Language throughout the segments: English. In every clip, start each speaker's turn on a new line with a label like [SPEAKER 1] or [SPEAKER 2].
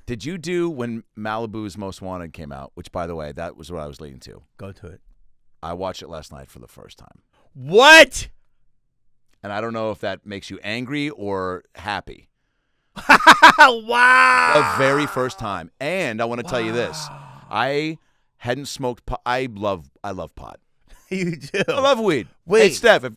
[SPEAKER 1] Did you do when Malibu's Most Wanted came out? Which, by the way, that was what I was leading to.
[SPEAKER 2] Go to it.
[SPEAKER 1] I watched it last night for the first time.
[SPEAKER 2] What?
[SPEAKER 1] And I don't know if that makes you angry or happy.
[SPEAKER 2] Wow.
[SPEAKER 1] The very first time. And I want to tell you this. I hadn't smoked pot. I love pot.
[SPEAKER 2] You do.
[SPEAKER 1] I love weed.
[SPEAKER 2] Wait.
[SPEAKER 1] Hey, Steph, if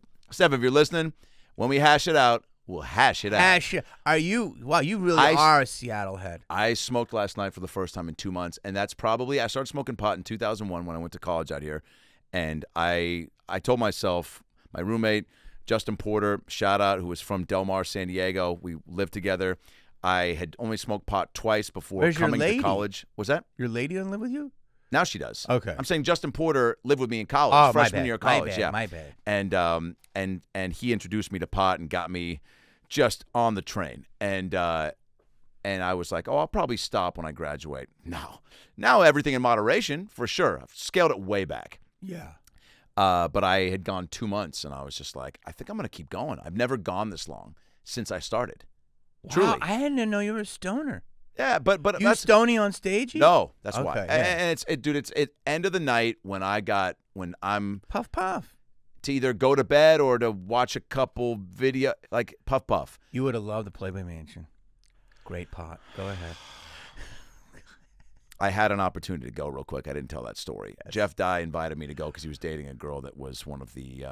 [SPEAKER 1] you're listening, when we hash it out, we'll hash it out.
[SPEAKER 2] Are you? Wow, you really are a Seattle head.
[SPEAKER 1] I smoked last night for the first time in 2 months, and that's probably, I started smoking pot in 2001 when I went to college out here, and I told myself, my roommate, Justin Porter, shout out, who was from Del Mar, San Diego, we lived together. I had only smoked pot twice before coming to college. Was that?
[SPEAKER 2] Your lady doesn't live with you?
[SPEAKER 1] Now she does.
[SPEAKER 2] Okay.
[SPEAKER 1] I'm saying Justin Porter lived with me in college, freshman year of college.
[SPEAKER 2] My bad.
[SPEAKER 1] And he introduced me to pot and got me just on the train. And I was like, I'll probably stop when I graduate. No. Now everything in moderation, for sure. I've scaled it way back.
[SPEAKER 2] Yeah.
[SPEAKER 1] But I had gone 2 months, and I was just like, I think I'm going to keep going. I've never gone this long since I started.
[SPEAKER 2] Wow,
[SPEAKER 1] Truly.
[SPEAKER 2] I didn't know you were a stoner.
[SPEAKER 1] Yeah, but
[SPEAKER 2] you
[SPEAKER 1] that's
[SPEAKER 2] stony on stage?
[SPEAKER 1] No, that's why.
[SPEAKER 2] Yeah.
[SPEAKER 1] And it's end of the night when I'm
[SPEAKER 2] puff
[SPEAKER 1] to either go to bed or to watch a couple video, like puff.
[SPEAKER 2] You would have loved the Playboy Mansion. Great pot. Go ahead.
[SPEAKER 1] I had an opportunity to go real quick. I didn't tell that story. Yes. Jeff Dye invited me to go because he was dating a girl that was one of the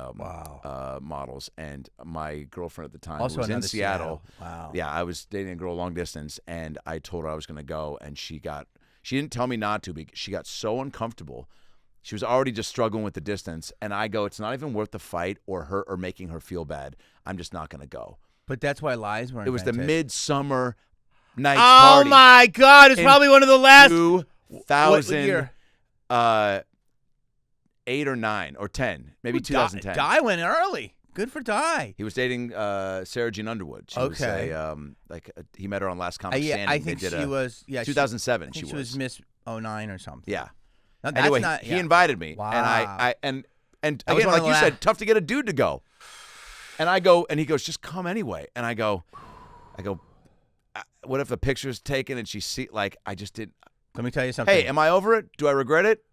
[SPEAKER 1] models, and my girlfriend at the time
[SPEAKER 2] also
[SPEAKER 1] was in Seattle.
[SPEAKER 2] Wow.
[SPEAKER 1] Yeah, I was dating a girl long distance, and I told her I was going to go, and she didn't tell me not to because she got so uncomfortable. She was already just struggling with the distance, and I go, it's not even worth the fight or making her feel bad. I'm just not going to go.
[SPEAKER 2] But that's why lies were invented.
[SPEAKER 1] It was the midsummer night's party.
[SPEAKER 2] Oh my God! It's probably one of the last
[SPEAKER 1] 2000 8 or 9 or 10, maybe 2010.
[SPEAKER 2] Dye went early. Good for Dye.
[SPEAKER 1] He was dating Sarah Jean Underwood. She was he met her on Last Comic Standing.
[SPEAKER 2] I think she was
[SPEAKER 1] 2007.
[SPEAKER 2] She was Miss 09 or something.
[SPEAKER 1] Yeah.
[SPEAKER 2] No,
[SPEAKER 1] anyway, he invited me,
[SPEAKER 2] wow.
[SPEAKER 1] and again, like you said, tough to get a dude to go. And I go, and he goes, just come anyway. And I go, what if the picture's taken and she see I just didn't.
[SPEAKER 2] Let me tell you something.
[SPEAKER 1] Hey, am I over it? Do I regret it?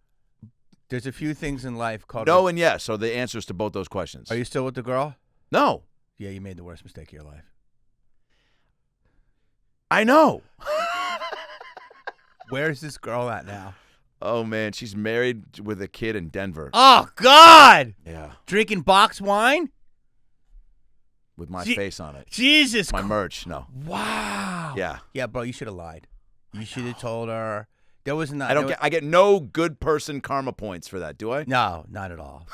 [SPEAKER 2] There's a few things in life called
[SPEAKER 1] no and yes. So the answers to both those questions.
[SPEAKER 2] Are you still with the girl?
[SPEAKER 1] No.
[SPEAKER 2] Yeah, you made the worst mistake of your life.
[SPEAKER 1] I know.
[SPEAKER 2] Where's this girl at now?
[SPEAKER 1] Oh man, she's married with a kid in Denver.
[SPEAKER 2] Oh God!
[SPEAKER 1] Yeah.
[SPEAKER 2] Drinking box wine?
[SPEAKER 1] With my face on it.
[SPEAKER 2] Jesus.
[SPEAKER 1] My merch, no.
[SPEAKER 2] Wow.
[SPEAKER 1] Yeah.
[SPEAKER 2] Yeah, bro, you should have lied. You should have told her. There was not.
[SPEAKER 1] I get no good person karma points for that, do I?
[SPEAKER 2] No, not at all.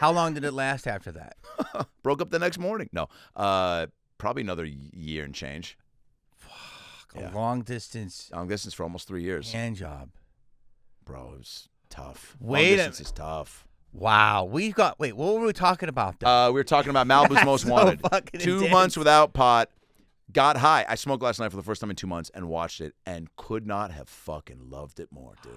[SPEAKER 2] How long did it last after that?
[SPEAKER 1] Broke up the next morning. No. Probably another year and change.
[SPEAKER 2] Fuck. A long distance.
[SPEAKER 1] Long distance for almost 3 years.
[SPEAKER 2] Hand job.
[SPEAKER 1] Bro, it was tough.
[SPEAKER 2] Long
[SPEAKER 1] distance is tough.
[SPEAKER 2] Wow. What were we talking about though?
[SPEAKER 1] We were talking about Malibu's Most Wanted. 2 months without pot. Got high. I smoked last night for the first time in 2 months and watched it and could not have fucking loved it more, dude.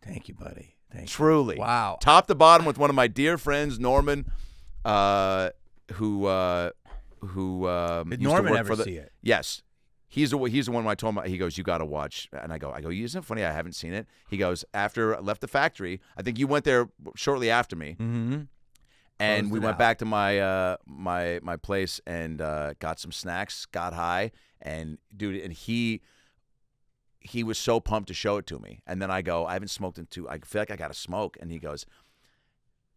[SPEAKER 2] Thank you, buddy. Thank you.
[SPEAKER 1] Truly.
[SPEAKER 2] Wow.
[SPEAKER 1] Top to bottom with one of my dear friends, Norman, who
[SPEAKER 2] Did
[SPEAKER 1] used
[SPEAKER 2] Norman
[SPEAKER 1] to work
[SPEAKER 2] ever
[SPEAKER 1] for
[SPEAKER 2] see it?
[SPEAKER 1] Yes. He's the one I told him, he goes, you got to watch. And I go, isn't it funny? I haven't seen it. He goes, after I left the factory, I think you went there shortly after me.
[SPEAKER 2] Mm-hmm.
[SPEAKER 1] And we went back to my my place and got some snacks, got high, and dude, and he was so pumped to show it to me. And then I go, I haven't smoked in I feel like I got to smoke. And he goes,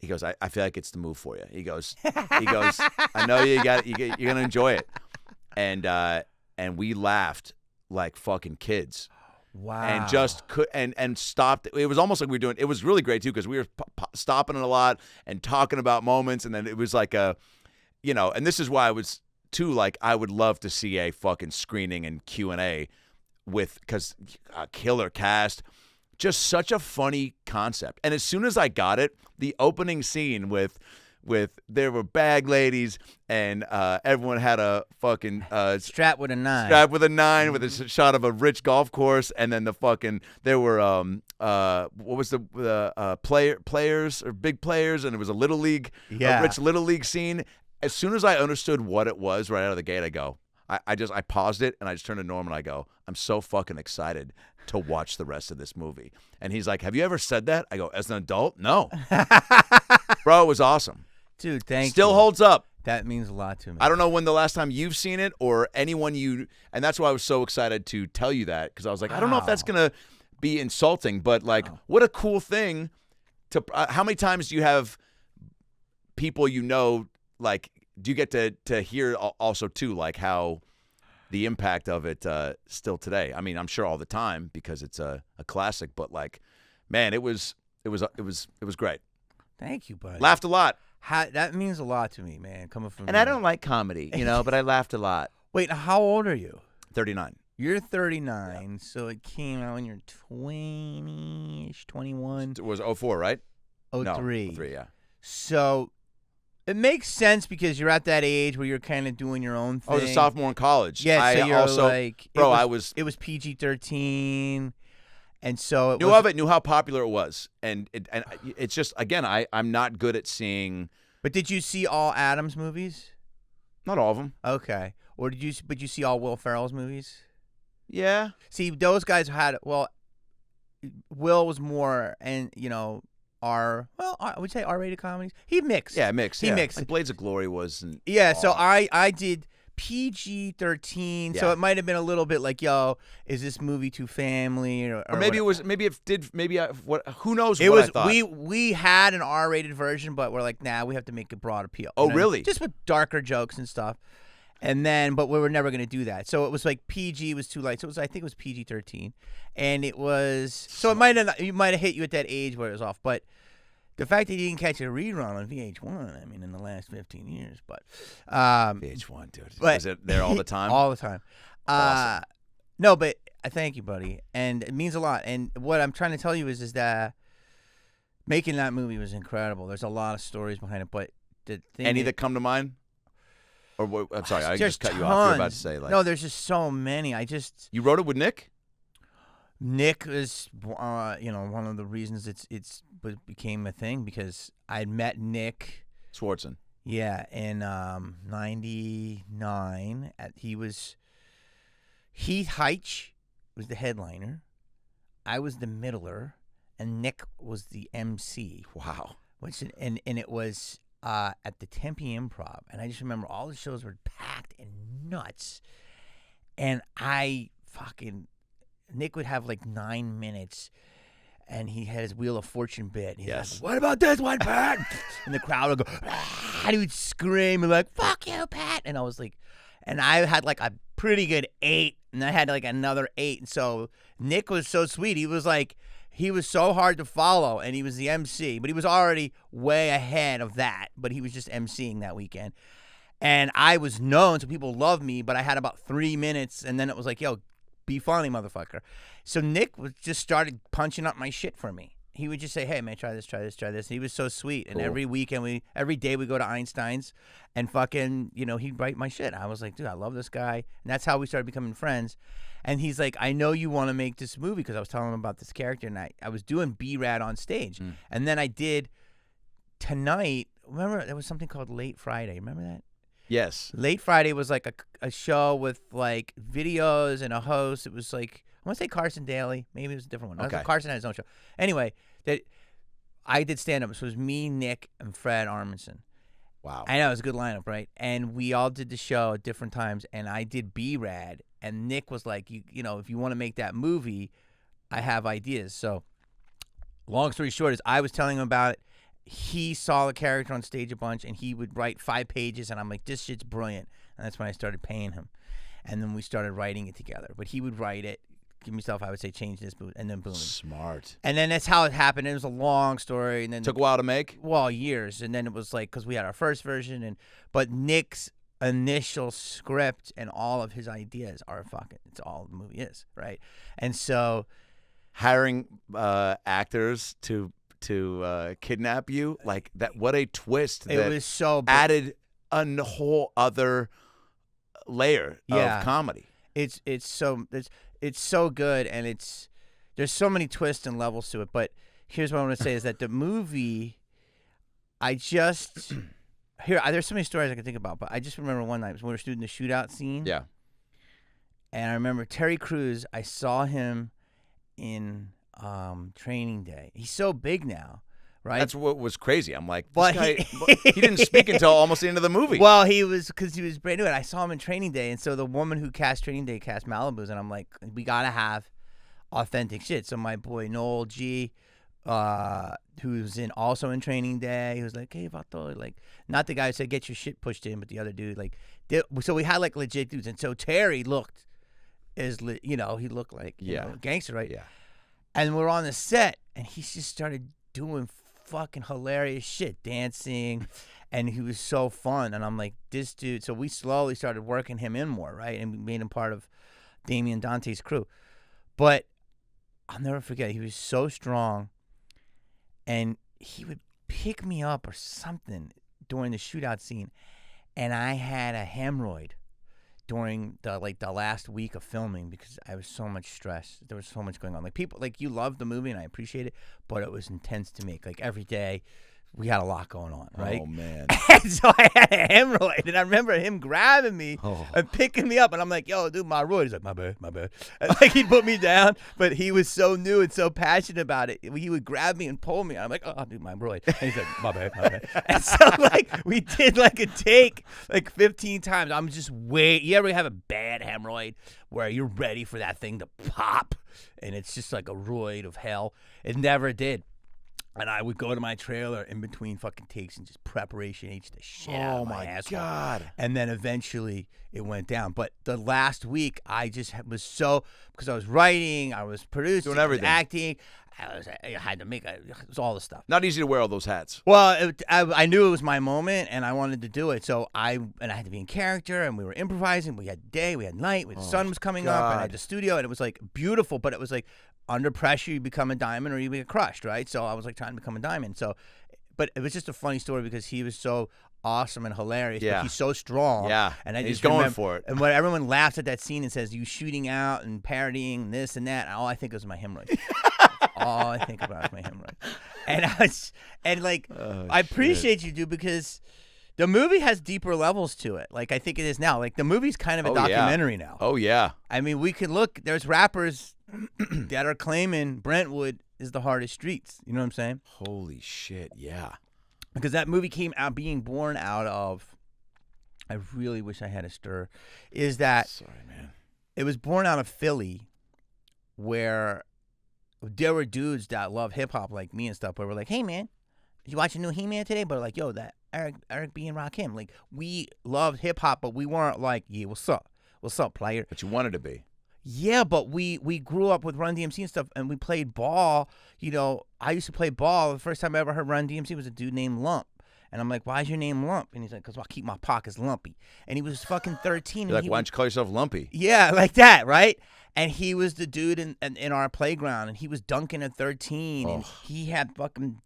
[SPEAKER 1] I feel like it's the move for you. He goes, I know you're gonna enjoy it. And we laughed like fucking kids.
[SPEAKER 2] Wow.
[SPEAKER 1] And just and stopped. It was almost like we were doing. It was really great too because we were stopping it a lot and talking about moments. And then it was like and this is why I was too like I would love to see a fucking screening and Q&A because a killer cast, just such a funny concept. And as soon as I got it, the opening scene with there were bag ladies and everyone had a fucking
[SPEAKER 2] strap with a 9.
[SPEAKER 1] Strap with a 9 with a shot of a rich golf course, and then the fucking there were what was the players or big players, and it was a little league, a rich little league scene. As soon as I understood what it was right out of the gate, I go, I paused it and I just turned to Norm and I go, I'm so fucking excited to watch the rest of this movie. And he's like, have you ever said that? I go, as an adult? No. Bro, it was awesome.
[SPEAKER 2] Dude, thank you.
[SPEAKER 1] Still holds up.
[SPEAKER 2] That means a lot to me.
[SPEAKER 1] I don't know when the last time you've seen it or anyone and that's why I was so excited to tell you that, because I was like, I don't know if that's going to be insulting, but like, what a cool thing to, how many times do you have people like, do you get to hear also too, like how the impact of it still today? I mean, I'm sure all the time because it's a classic, but like, man, it was great.
[SPEAKER 2] Thank you, buddy.
[SPEAKER 1] Laughed a lot.
[SPEAKER 2] That means a lot to me, man. Coming from
[SPEAKER 1] And I don't like comedy, but I laughed a lot.
[SPEAKER 2] Wait, how old are you?
[SPEAKER 1] 39.
[SPEAKER 2] You're 39, so it came out when you're 20-ish, 21.
[SPEAKER 1] It was 04, right?
[SPEAKER 2] 03.
[SPEAKER 1] No, 03, yeah.
[SPEAKER 2] So it makes sense because you're at that age where you're kind of doing your own thing.
[SPEAKER 1] I was a sophomore in college.
[SPEAKER 2] Yeah, so you're
[SPEAKER 1] also,
[SPEAKER 2] like,
[SPEAKER 1] bro,
[SPEAKER 2] it was PG-13, and so it
[SPEAKER 1] knew how popular it was, and it's just, again, I'm not good at seeing.
[SPEAKER 2] But did you see all Adam's movies?
[SPEAKER 1] Not all of them.
[SPEAKER 2] Okay, but you see all Will Ferrell's movies?
[SPEAKER 1] Yeah.
[SPEAKER 2] See, those guys had, well, Will was more, and I would say R-rated comedies. He mixed.
[SPEAKER 1] Yeah, mixed.
[SPEAKER 2] He mixed.
[SPEAKER 1] Like Blades of Glory was.
[SPEAKER 2] So I did PG-13. Yeah. So it might have been a little bit like, yo, is this movie too family or
[SPEAKER 1] maybe it was. Maybe it did. Maybe who knows?
[SPEAKER 2] It
[SPEAKER 1] what
[SPEAKER 2] was.
[SPEAKER 1] I thought.
[SPEAKER 2] We had an R-rated version, but we're like, nah, we have to make it broad appeal.
[SPEAKER 1] Oh, really?
[SPEAKER 2] Just with darker jokes and stuff. And then, but we were never going to do that. So it was like PG was too light. So I think it was PG-13, and it was. So it might have hit you at that age where it was off, but. The fact that you didn't catch a rerun on VH1, I mean, in the last 15 years, but
[SPEAKER 1] VH1, dude, was it there all the time?
[SPEAKER 2] All the time.
[SPEAKER 1] Awesome.
[SPEAKER 2] No, but I thank you, buddy, and it means a lot. And what I'm trying to tell you is that making that movie was incredible. There's a lot of stories behind it, but the thing
[SPEAKER 1] any that come to mind? Or I'm sorry, I just cut you off. You're about to say like
[SPEAKER 2] no, there's just so many.
[SPEAKER 1] You wrote it with Nick.
[SPEAKER 2] Nick is, one of the reasons it became a thing because I met Nick
[SPEAKER 1] Swartzen.
[SPEAKER 2] Yeah, in '99. Heath Heitch was the headliner. I was the middler, and Nick was the MC.
[SPEAKER 1] Wow.
[SPEAKER 2] And it was at the Tempe Improv, and I just remember all the shows were packed and nuts, and Nick would have like 9 minutes, and he had his Wheel of Fortune bit. He's like, what about this one, Pat? And the crowd would go, ah, and he would scream and like, fuck you, Pat. And I was like, and I had like a pretty good 8, and I had like another 8. And so Nick was so sweet. He was so hard to follow, and he was the MC, but he was already way ahead of that, but he was just MCing that weekend. And I was known, so people loved me, but I had about 3 minutes, and then it was like, yo, be funny, motherfucker. So Nick just started punching up my shit for me. He would just say, hey, man, try this, try this, try this. And he was so sweet. And every weekend, every day we go to Einstein's and fucking, he'd write my shit. I was like, dude, I love this guy. And that's how we started becoming friends. And he's like, I know you want to make this movie because I was telling him about this character. And I was doing B-Rad on stage. And then I did Tonight. Remember, there was something called Late Friday. Remember that?
[SPEAKER 1] Yes.
[SPEAKER 2] Late Friday was like a show with like videos and a host. It was like, I want to say Carson Daly. Maybe it was a different one.
[SPEAKER 1] Okay.
[SPEAKER 2] Carson had his own show. Anyway, that I did stand-up. So it was me, Nick, and Fred Armisen.
[SPEAKER 1] Wow.
[SPEAKER 2] I know, it was a good lineup, right? And we all did the show at different times, and I did B-Rad, and Nick was like, if you want to make that movie, I have ideas. So long story short is I was telling him about it. He saw the character on stage a bunch, and he would write 5 pages, and I'm like, this shit's brilliant. And that's when I started paying him. And then we started writing it together. But he would write it, give me stuff, I would say, change this, and then boom.
[SPEAKER 1] Smart.
[SPEAKER 2] And then that's how it happened. It was a long story. And then
[SPEAKER 1] took a while to make?
[SPEAKER 2] Well, years. And then it was like, because we had our first version, but Nick's initial script and all of his ideas are it's all the movie is, right? And so
[SPEAKER 1] hiring actors to kidnap you, like that, what a twist.
[SPEAKER 2] It was so
[SPEAKER 1] added a whole other layer of comedy.
[SPEAKER 2] It's so good, and there's so many twists and levels to it. But here's what I want to say is that the movie, there's so many stories I can think about, but I just remember one night when we were doing the shootout scene.
[SPEAKER 1] Yeah.
[SPEAKER 2] And I remember Terry Crews. I saw him in Training Day. He's so big now, right?
[SPEAKER 1] That's what was crazy. I'm like, this
[SPEAKER 2] But
[SPEAKER 1] guy, he didn't speak until almost the end of the movie.
[SPEAKER 2] Well, because he was brand new, and I saw him in Training Day, and so the woman who cast Training Day cast Malibus, and I'm like, we gotta have authentic shit. So my boy Noel G, who's also in Training Day, he was like, hey, Vato, like, not the guy who said get your shit pushed in, but the other dude, like, so we had like legit dudes, and so Terry looked he looked like a gangster, right?
[SPEAKER 1] Yeah.
[SPEAKER 2] And we're on the set, and he just started doing fucking hilarious shit, dancing, and he was so fun. And I'm like, this dude. So we slowly started working him in more, right? And we made him part of Damien Dante's crew. But I'll never forget, he was so strong, and he would pick me up or something during the shootout scene, and I had a hemorrhoid during the last week of filming because I was so much stress. There was so much going on. Like, people, like, you love the movie and I appreciate it, but it was intense to make. Like, every day we had a lot going on, right?
[SPEAKER 1] Oh, man.
[SPEAKER 2] And so I had a hemorrhoid, and I remember him grabbing me and picking me up, and I'm like, yo, dude, my roid. He's like, my bad. And like, he'd put me down, but he was so new and so passionate about it. He would grab me and pull me. I'm like, oh, dude, my roid. And he's like, my bad. And so, like, we did, like, a take, like, 15 times. I'm just you ever have a bad hemorrhoid where you're ready for that thing to pop, and it's just like a roid of hell? It never did. And I would go to my trailer in between fucking takes and just preparation H the shit out of my asshole.
[SPEAKER 1] Oh, my God.
[SPEAKER 2] And then eventually it went down. But the last week, I just was because I was writing, I was producing,
[SPEAKER 1] doing everything.
[SPEAKER 2] I was acting. I had to it was all the stuff.
[SPEAKER 1] Not easy to wear all those hats.
[SPEAKER 2] Well, I knew it was my moment, and I wanted to do it. So I had to be in character, and we were improvising. We had day, we had night, the sun was coming up, and I had the studio, and it was like beautiful, but it was like under pressure, you become a diamond or you get crushed, right? So I was like trying to become a diamond. So, but it was just a funny story because he was so awesome and hilarious.
[SPEAKER 1] Yeah.
[SPEAKER 2] But he's so strong.
[SPEAKER 1] Yeah.
[SPEAKER 2] And
[SPEAKER 1] he's going for it.
[SPEAKER 2] And when everyone laughs at that scene and says, you shooting out and parodying this and that, all I think is my hemorrhoid. All I think about is my hemorrhoid. And I appreciate you, dude, because the movie has deeper levels to it. Like, I think it is now. Like, the movie's kind of a documentary now.
[SPEAKER 1] Oh, yeah.
[SPEAKER 2] I mean, we could look. There's rappers that are claiming Brentwood is the hardest streets. You know what I'm saying?
[SPEAKER 1] Holy shit, yeah.
[SPEAKER 2] Because that movie came out being born out of, I really wish I had a stir, is that
[SPEAKER 1] Sorry, man.
[SPEAKER 2] It was born out of Philly, where there were dudes that love hip-hop like me and stuff, but were like, hey, man, did you watch a new He-Man today? But like, yo, that Eric B. and Rakim. Like, we loved hip-hop, but we weren't like, yeah, what's up? What's up, player?
[SPEAKER 1] But you wanted to be.
[SPEAKER 2] Yeah, but we grew up with Run DMC and stuff, and we played ball. You know, I used to play ball. The first time I ever heard Run DMC was a dude named Lump. And I'm like, why is your name Lump? And he's like, because I keep my pockets lumpy. And he was fucking 13.
[SPEAKER 1] You're like, why don't you call yourself Lumpy?
[SPEAKER 2] Yeah, like that, right? And he was the dude in our playground, and he was dunking at 13, and he had fucking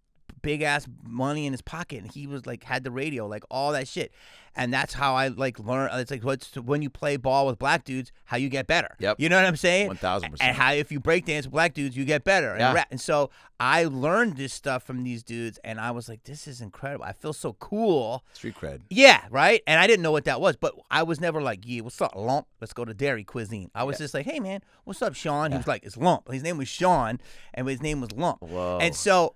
[SPEAKER 2] big ass money in his pocket, and he was like had the radio, like all that shit. And that's how I like learn. It's like when you play ball with black dudes, how you get better.
[SPEAKER 1] Yep.
[SPEAKER 2] You know what I'm saying?
[SPEAKER 1] 1000%.
[SPEAKER 2] And how if you break dance with black dudes, you get better.
[SPEAKER 1] Yeah.
[SPEAKER 2] And so I learned this stuff from these dudes, and I was like, this is incredible. I feel so cool.
[SPEAKER 1] Street cred.
[SPEAKER 2] Yeah, right? And I didn't know what that was, but I was never like, yeah, what's up, Lump? Let's go to Dairy Cuisine. I was just like, hey, man, what's up, Sean? He was like, it's Lump. His name was Sean, and his name was Lump.
[SPEAKER 1] Whoa.
[SPEAKER 2] And so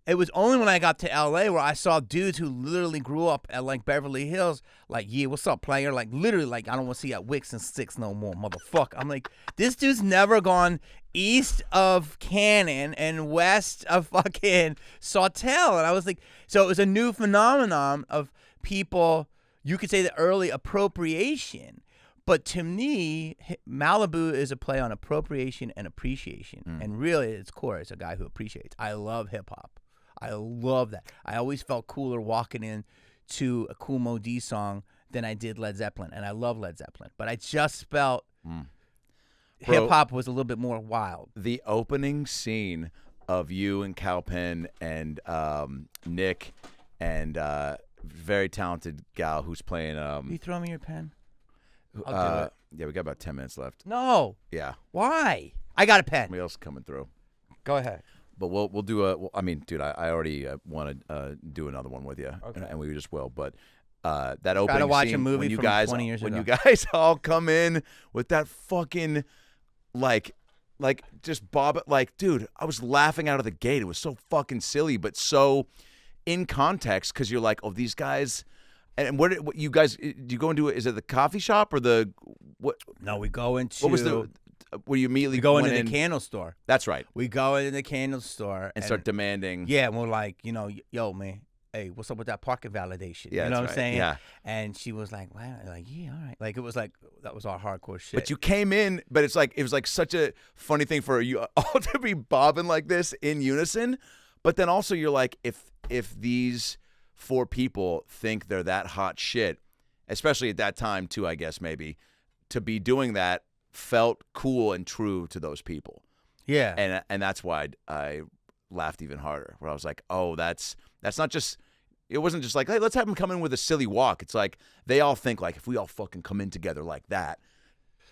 [SPEAKER 2] it was only when I got to L.A. where I saw dudes who literally grew up at, like, Beverly Hills, like, yeah, what's up, player? Like, literally, like, I don't want to see you at Wicks and 6 no more, motherfucker. I'm like, this dude's never gone east of Cannon and west of fucking Sawtell. And I was like, so it was a new phenomenon of people, you could say the early appropriation. But to me, Malibu is a play on appropriation and appreciation. And really, at its core, it's a guy who appreciates. I love hip-hop. I love that. I always felt cooler walking in to a Kool Moe Dee song than I did Led Zeppelin, and I love Led Zeppelin. But I just felt hip-hop was a little bit more wild.
[SPEAKER 1] The opening scene of you and Calpen and Nick and very talented gal who's playing...
[SPEAKER 2] you throw me your pen? I'll do it.
[SPEAKER 1] Yeah, we got about 10 minutes left.
[SPEAKER 2] No.
[SPEAKER 1] Yeah.
[SPEAKER 2] Why? I got a pen.
[SPEAKER 1] Somebody else coming through.
[SPEAKER 2] Go ahead.
[SPEAKER 1] But we'll do I mean, dude, I already want to do another one with you,
[SPEAKER 2] Okay.
[SPEAKER 1] and we just will. But that opening
[SPEAKER 2] Try to watch
[SPEAKER 1] scene
[SPEAKER 2] a movie
[SPEAKER 1] when you
[SPEAKER 2] from
[SPEAKER 1] guys
[SPEAKER 2] 20 years
[SPEAKER 1] when
[SPEAKER 2] ago.
[SPEAKER 1] you guys all come in with that fucking like just bob like, dude, I was laughing out of the gate. It was so fucking silly, but so in context because you're like, oh, these guys. And what you guys do you go into? Is it the coffee shop or the what?
[SPEAKER 2] No, we go into.
[SPEAKER 1] What was the? Where you immediately
[SPEAKER 2] We go
[SPEAKER 1] went
[SPEAKER 2] into
[SPEAKER 1] in?
[SPEAKER 2] the candle store.
[SPEAKER 1] That's right.
[SPEAKER 2] We go into the candle store
[SPEAKER 1] And start demanding.
[SPEAKER 2] Yeah, and we're like, yo, man, hey, what's up with that pocket validation?
[SPEAKER 1] Yeah,
[SPEAKER 2] you know
[SPEAKER 1] that's
[SPEAKER 2] what I'm
[SPEAKER 1] right.
[SPEAKER 2] saying?
[SPEAKER 1] Yeah.
[SPEAKER 2] And she was like, wow, like, yeah, all right. Like, it was like, that was our hardcore shit.
[SPEAKER 1] But you came in, but it was like such a funny thing for you all to be bobbing like this in unison. But then also you're like, if these 4 people think they're that hot shit, especially at that time too, I guess maybe, to be doing that felt cool and true to those people.
[SPEAKER 2] Yeah.
[SPEAKER 1] And that's why I laughed even harder. Where I was like, oh, that's not just. It wasn't just like, hey, let's have them come in with a silly walk. It's like they all think like if we all fucking come in together like that,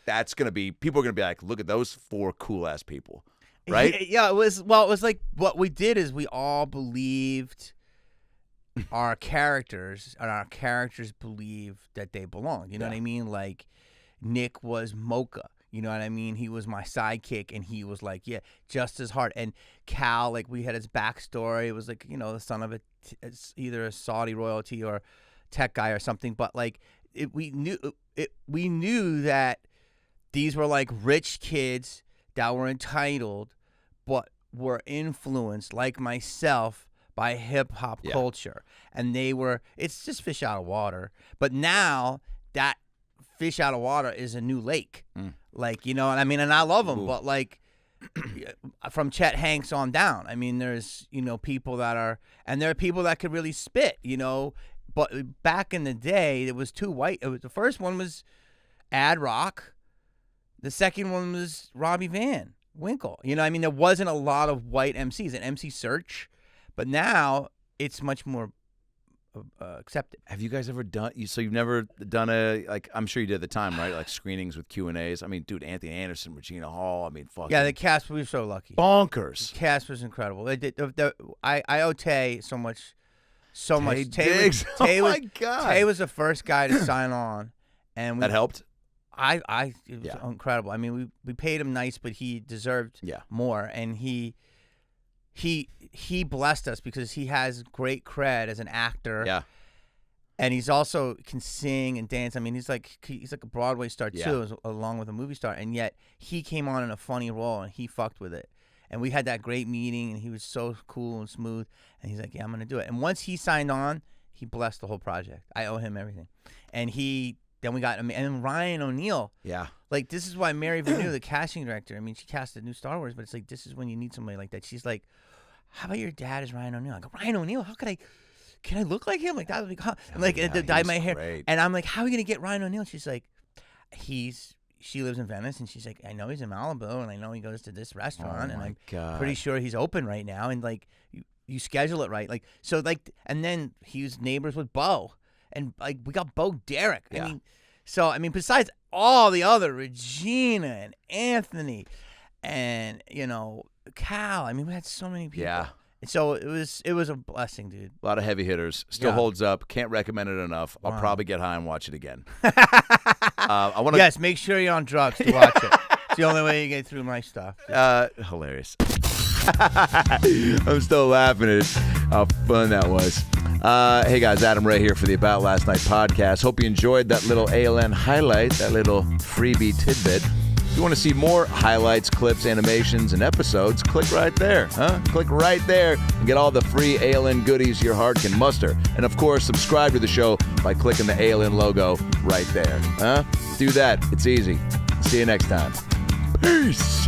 [SPEAKER 1] that's gonna be people are gonna be like, look at those 4 cool ass people, right?
[SPEAKER 2] Yeah. It was like what we did is we all believed our characters, and our characters believed that they belonged. You know what I mean? Like Nick was Mocha. You know what I mean? He was my sidekick, and he was like, yeah, just as hard. And Cal, like, we had his backstory. It was like, the son of either a Saudi royalty or tech guy or something. But like, we knew that these were like rich kids that were entitled, but were influenced, like myself, by hip hop culture. And it's just fish out of water. But now that fish out of water is a new lake. Like, you know what I mean? And I love them, but like from Chet Hanks on down, I mean, there's, people that are, and there are people that could really spit, but back in the day, it was 2 white. The first one was Ad Rock. The second one was Robbie Van Winkle. You know what I mean? There wasn't a lot of white MCs, an MC search, but now it's much more accepted.
[SPEAKER 1] Have you guys ever done? So you've never done I'm sure you did at the time, right? Like screenings with Q&As. I mean, dude, Anthony Anderson, Regina Hall. I mean, fucking.
[SPEAKER 2] Yeah, the cast, we were so lucky.
[SPEAKER 1] Bonkers.
[SPEAKER 2] The cast was incredible. They did. I owe Tay so much.
[SPEAKER 1] Tay Diggs.
[SPEAKER 2] Tay
[SPEAKER 1] my God.
[SPEAKER 2] Tay was the first guy to sign on, and
[SPEAKER 1] that helped.
[SPEAKER 2] It was incredible. I mean, we paid him nice, but he deserved more, and he blessed us because he has great cred as an actor.
[SPEAKER 1] Yeah.
[SPEAKER 2] And he's also can sing and dance. I mean, he's like a Broadway star too, along with a movie star. And yet he came on in a funny role and he fucked with it. And we had that great meeting and he was so cool and smooth. And he's like, yeah, I'm going to do it. And once he signed on, he blessed the whole project. I owe him everything. And then we got, and Ryan O'Neal. Yeah. Like, this is why Mary Vanu, the casting director, I mean, she cast the new Star Wars, but it's like, this is when you need somebody like that. She's like, how about your dad is Ryan O'Neal? I go, Ryan O'Neal? How could can I look like him? Like, that would be cool. And like, dye my hair.
[SPEAKER 1] Great.
[SPEAKER 2] And I'm like, how are we going to get Ryan O'Neal? She's like, she lives in Venice, and she's like, I know he's in Malibu, and I know he goes to this restaurant, and I'm pretty sure he's open right now. And like, you schedule it right. Like, so like, and then he was neighbors with Bo, and like, we got Bo Derek.
[SPEAKER 1] Yeah.
[SPEAKER 2] I mean, besides all the other Regina and Anthony and, Cal, I mean, we had so many people. Yeah. And so it was a blessing, dude.
[SPEAKER 1] A lot of heavy hitters. Still holds up. Can't recommend it enough. Wow. I'll probably get high and watch it again.
[SPEAKER 2] Yes, make sure you're on drugs to watch it. It's the only way you get through my stuff.
[SPEAKER 1] Hilarious. I'm still laughing at how fun that was. Hey guys, Adam Ray here for the About Last Night podcast. Hope you enjoyed that little ALN highlight, that little freebie tidbit. If you want to see more highlights, clips, animations, and episodes, click right there. Click right there and get all the free ALN goodies your heart can muster. And of course, subscribe to the show by clicking the ALN logo right there. Do that. It's easy. See you next time. Peace.